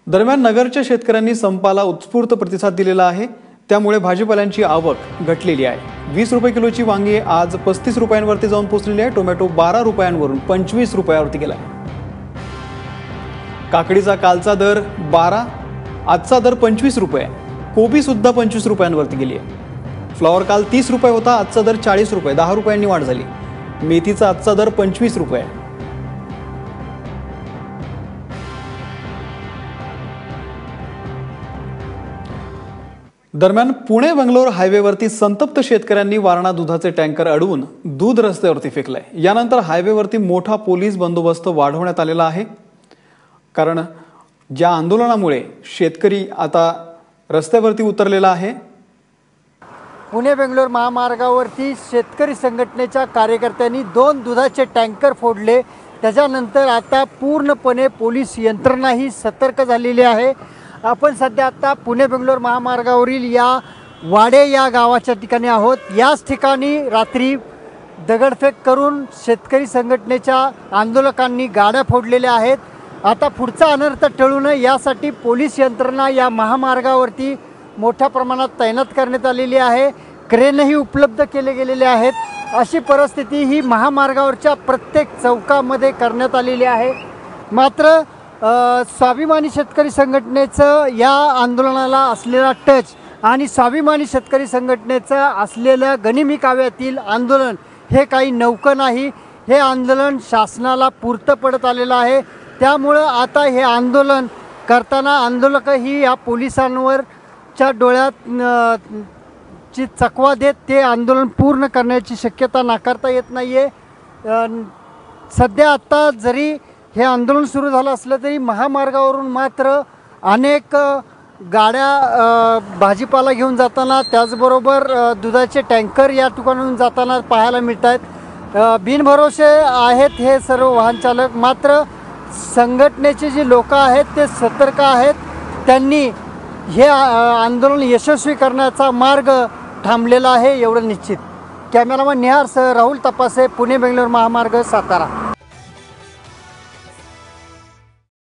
दरम्यान नगरच्या शेतकऱ्यांनी संपाला उत्स्फूर्त प्रतिसाद दिलेला आहे। त्यामुळे भाजीपाल्यांची आवक घटलेली आहे। 20 रुपये किलोची वांगी आज 35 रुपयांवरती जाऊन पोहोचलेली आहे। टोमॅटो 12 रुपयांवरून 25 रुपयावरती गेला आहे। काकडीचा कालचा दर 12, आजचा दर 25 रुपये। कोबी सुद्धा 25 रुपयांवरती गेली आहे। फ्लॉवर काल 30 रुपये होता, आजचा दर 40 रुपये, 10 रुपयांनी वाढ झाली। मेथीचा आजचा दर 25 रुपये। दरम्यान पुणे बंगलोर हायवेवरती संतप्त शेतकऱ्यांनी वारणा दुधाचे टँकर अडवून दूध रस्त्यावरती फेकले। यानंतर हायवेवरती मोठा पोलीस बंदोबस्त वाढवण्यात आलेला आहे, कारण ज्या आंदोलनामुळे शेतकरी आता रस्त्यावरती उतरलेला आहे। पुणे बेंगलोर महामार्गावरती शेतकरी संघटनेच्या कार्यकर्त्यांनी 2 दुधाचे टँकर फोडले। त्याच्यानंतर आता पूर्णपणे पोलीस यंत्रणाही सतर्क झालेली आहे। आपण सध्या आता पुणे बेंगलोर महामार्गावरील या वाडे या गावाच्या ठिकाणी आहोत। याच ठिकाणी रात्री दगडफेक करून शेतकरी संघटनेच्या आंदोलकांनी गाड्या फोडलेल्या आहेत। आता पुढचा अनर्थ टळू नये यासाठी पोलीस यंत्रणा या महामार्गावरती मोठ्या प्रमाणात तैनात करण्यात आलेली आहे। क्रेनही उपलब्ध केले गेलेले आहेत। अशी परिस्थिती ही महामार्गावरच्या प्रत्येक चौकामध्ये करण्यात आलेली आहे। मात्र स्वाभिमानी शेतकरी संघटनेचं या आंदोलनाला असलेला टच आणि स्वाभिमानी शेतकरी संघटनेचं असलेलं गनिमी काव्यातील आंदोलन हे काही नवकं नाही। हे आंदोलन शासनाला पुरतं पडत आलेलं आहे। त्यामुळे आता हे आंदोलन करताना आंदोलकही या पोलिसांवरच्या डोळ्यात ची चकवा देत ते आंदोलन पूर्ण करण्याची शक्यता नाकारता येत नाहीये। सध्या आता जरी हे आंदोलन सुरू झालं असलं तरी महामार्गावरून मात्र अनेक गाड्या भाजीपाला घेऊन जाताना, त्याचबरोबर दुधाचे टँकर या ठिकाणाहून जाताना पाहायला मिळत आहेत। बिनभरोसे आहेत हे सर्व वाहन चालक। मात्र संघटनेचे जे लोक आहेत ते सतर्क आहेत। त्यांनी हे आंदोलन यशस्वी करण्याचा मार्ग थांबलेला आहे एवढं निश्चित। कॅमेरामन निहारसह राहुल तपासे, पुणे बेंगलोर महामार्ग, सातारा।